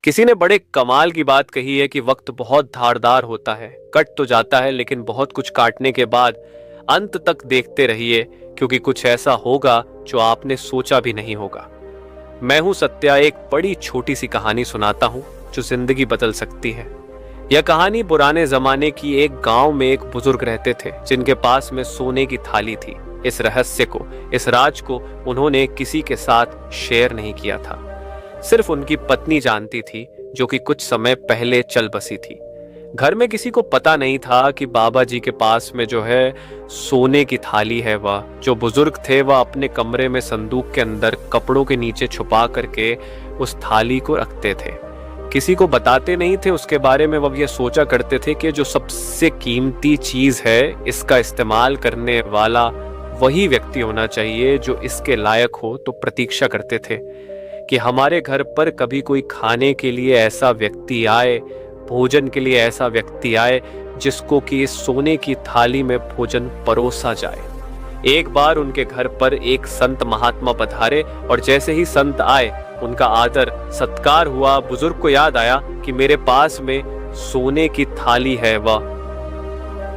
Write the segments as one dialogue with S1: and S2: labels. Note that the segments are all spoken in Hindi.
S1: किसी ने बड़े कमाल की बात कही है कि वक्त बहुत धारदार होता है, कट तो जाता है लेकिन बहुत कुछ काटने के बाद अंत तक देखते रहिए, क्योंकि कुछ ऐसा होगा जो आपने सोचा भी नहीं होगा। मैं हूं सत्या, एक बड़ी छोटी सी कहानी सुनाता हूं जो जिंदगी बदल सकती है। यह कहानी पुराने जमाने की एक गांव में एक बुजुर्ग रहते थे जिनके पास में सोने की थाली थी। इस रहस्य को, इस राज को उन्होंने किसी के साथ शेयर नहीं किया था। सिर्फ उनकी पत्नी जानती थी, जो कि कुछ समय पहले चल बसी थी। घर में किसी को पता नहीं था कि बाबा जी के पास में जो है सोने की थाली है। वह जो बुजुर्ग थे वह अपने कमरे में संदूक के अंदर कपड़ों के नीचे छुपा करके उस थाली को रखते थे। किसी को बताते नहीं थे उसके बारे में। वह ये सोचा करते थे कि जो सबसे कीमती चीज है, इसका इस्तेमाल करने वाला वही व्यक्ति होना चाहिए जो इसके लायक हो। तो प्रतीक्षा करते थे कि हमारे घर पर कभी कोई खाने के लिए ऐसा व्यक्ति आए, भोजन के लिए ऐसा व्यक्ति आए जिसको कि इस सोने की थाली में भोजन परोसा जाए। एक बार उनके घर पर एक संत महात्मा पधारे और जैसे ही संत आए उनका आदर सत्कार हुआ। बुजुर्ग को याद आया कि मेरे पास में सोने की थाली है। वह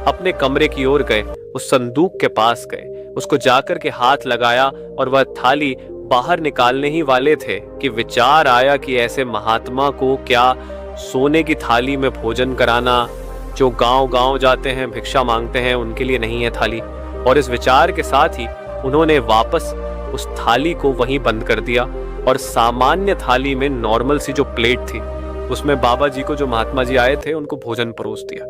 S1: अपने कमरे की ओर गए, उस संदूक के पास गए, उसको जाकर के हाथ लगाया और वह थाली बाहर निकालने ही वाले थे कि विचार आया कि ऐसे महात्मा को क्या सोने की थाली में भोजन कराना, जो गांव गांव जाते हैं भिक्षा मांगते हैं, उनके लिए नहीं है थाली। और इस विचार के साथ ही उन्होंने वापस उस थाली को वहीं बंद कर दिया और सामान्य थाली में नॉर्मल सी जो प्लेट थी उसमें बाबा जी को, जो महात्मा जी आए थे, उनको भोजन परोस दिया।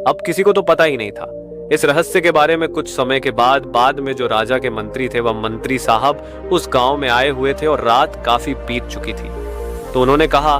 S1: अब किसी को तो पता ही नहीं था इस रहस्य के बारे में। कुछ समय के बाद में जो राजा के मंत्री थे, वह मंत्री साहब उस गांव में आए हुए थे और रात काफी बीत चुकी थी। तो उन्होंने कहा,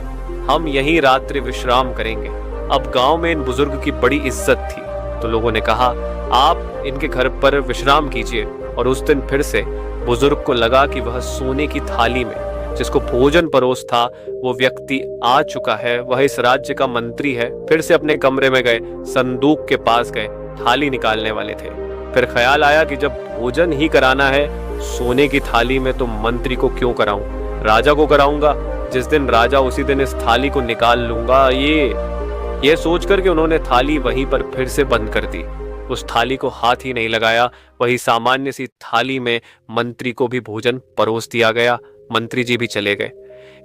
S1: हम यहीं रात्रि विश्राम करेंगे। अब गांव में इन बुजुर्ग की बड़ी इज्जत थी, तो लोगों ने कहा, आप इनके घर पर विश्राम कीजिए। और उस दिन फिर से बुजुर्ग को लगा कि वह सोने की थाली में जिसको भोजन परोस था वो व्यक्ति आ चुका है, वह इस राज्य का मंत्री है। फिर से अपने कमरे में गए, संदूक के पास गए, थाली निकालने वाले थे। फिर ख्याल आया कि जब भोजन ही कराना है सोने की थाली में, तो मंत्री को क्यों कराऊं, राजा को कराऊंगा। जिस दिन राजा उसी दिन इस थाली को निकाल लूंगा। ये सोच करके उन्होंने थाली वहीं पर फिर से बंद कर दी। उस थाली को हाथ ही नहीं लगाया। वही सामान्य सी थाली में मंत्री को भी भोजन परोस दिया गया। मंत्री जी भी चले गए।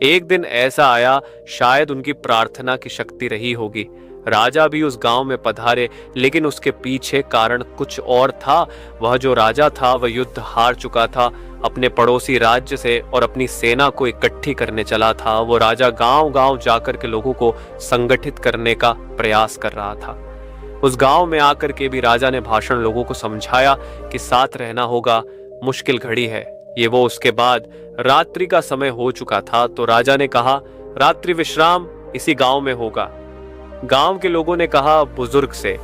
S1: एक दिन ऐसा आया, शायद उनकी प्रार्थना की शक्ति रही होगी, राजा भी उस गांव में पधारे, लेकिन उसके पीछे कारण कुछ और था। वह जो राजा था वह युद्ध हार चुका था अपने पड़ोसी राज्य से और अपनी सेना को इकट्ठी करने चला था। वो राजा गांव गांव जाकर के लोगों को संगठित करने का प्रयास कर रहा था। उस गांव में आकर के भी राजा ने भाषण लोगों को समझाया कि साथ रहना होगा, मुश्किल घड़ी है ये वो। उसके बाद रात्रि का समय हो चुका था, तो राजा ने कहा, रात्रि विश्राम इसी गांव में होगा। गांव के लोगों ने कहा बुजुर्ग से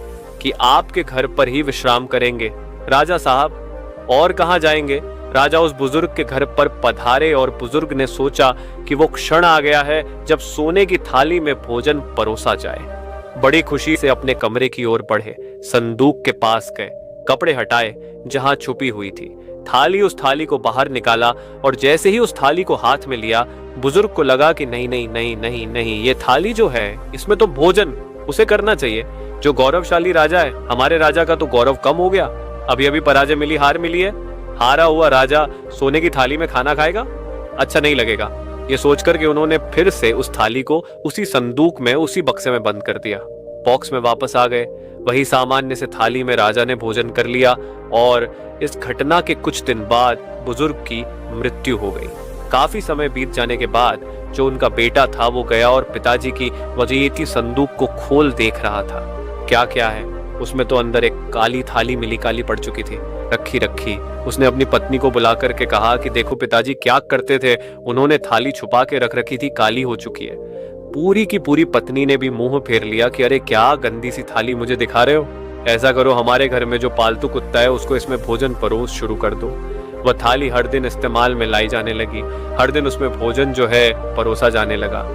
S1: कि आपके घर पर ही विश्राम करेंगे। राजा साहब और कहां जाएंगे। राजा उस बुजुर्ग के घर पर पधारे और बुजुर्ग ने सोचा कि वो क्षण आ गया है जब सोने की थाली में भोजन परोसा जाए। बड़ी खुशी से अपने कमरे की ओर बढ़े, संदूक के पास गए, कपड़े हटाए जहां छुपी हुई थी, उस थाली को बाहर निकाला और जैसे ही उस थाली को हाथ में लिया, बुजुर्ग को लगा कि नहीं नहीं नहीं नहीं नहीं, ये थाली जो है इसमें तो भोजन उसे करना चाहिए जो गौरवशाली राजा है। हमारे राजा का तो गौरव कम हो गया, अभी अभी पराजय मिली, हार मिली है। हारा हुआ राजा सोने की थाली में खाना खाएगा, अच्छा नहीं लगेगा। ये सोचकर के उन्होंने फिर से उस थाली को उसी संदूक में, उसी बक्से में बंद कर दिया। बॉक्स में वापस आ गए। वही सामान्य से थाली में राजा ने भोजन कर लिया और इस घटना के कुछ दिन बाद बुजुर्ग की मृत्यु हो गई। काफी समय बीत जाने के बाद जो उनका बेटा था वो गया और पिताजी की वजीयती संदूक को खोल देख रहा था। क्या क्या है उसमें, तो अंदर एक काली थाली मिली, काली पड़ चुकी थी, रखी। उसने अपनी पत्नी को बुला करके कहा कि देखो पिताजी क्या करते थे, उन्होंने थाली छुपा के रख रखी थी, काली हो चुकी है। पूरी की पूरी पत्नी ने भी मुंह फेर लिया कि अरे क्या गंदी सी थाली मुझे दिखा रहे हो, ऐसा करो हमारे घर में जो पालतू कुत्ता है उसको इसमें भोजन परोस शुरू कर दो। वह थाली हर दिन इस्तेमाल में लाई जाने लगी, हर दिन उसमें भोजन जो है परोसा जाने लगा।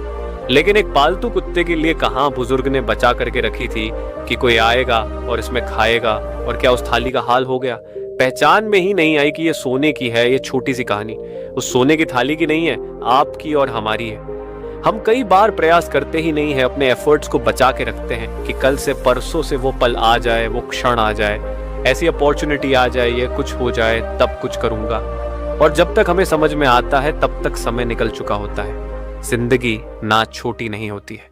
S1: लेकिन एक पालतू कुत्ते के लिए कहाँ बुजुर्ग ने बचा करके रखी थी कि कोई आएगा और इसमें खाएगा। और क्या उस थाली का हाल हो गया। पहचान में ही नहीं आई कि ये सोने की है। ये छोटी सी कहानी उस सोने की थाली की नहीं है, आपकी और हमारी है। हम कई बार प्रयास करते ही नहीं है, अपने एफर्ट्स को बचा के रखते हैं कि कल से परसों से वो पल आ जाए, वो क्षण आ जाए, ऐसी अपॉर्चुनिटी आ जाए, ये कुछ हो जाए तब कुछ करूंगा। और जब तक हमें समझ में आता है तब तक समय निकल चुका होता है। जिंदगी ना छोटी नहीं होती है।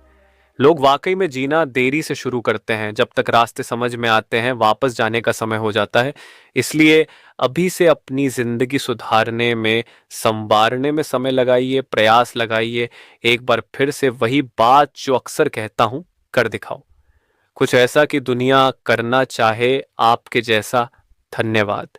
S1: लोग वाकई में जीना देरी से शुरू करते हैं, जब तक रास्ते समझ में आते हैं वापस जाने का समय हो जाता है। इसलिए अभी से अपनी जिंदगी सुधारने में, संवारने में समय लगाइए, प्रयास लगाइए। एक बार फिर से वही बात जो अक्सर कहता हूं, कर दिखाओ कुछ ऐसा कि दुनिया करना चाहे आपके जैसा। धन्यवाद।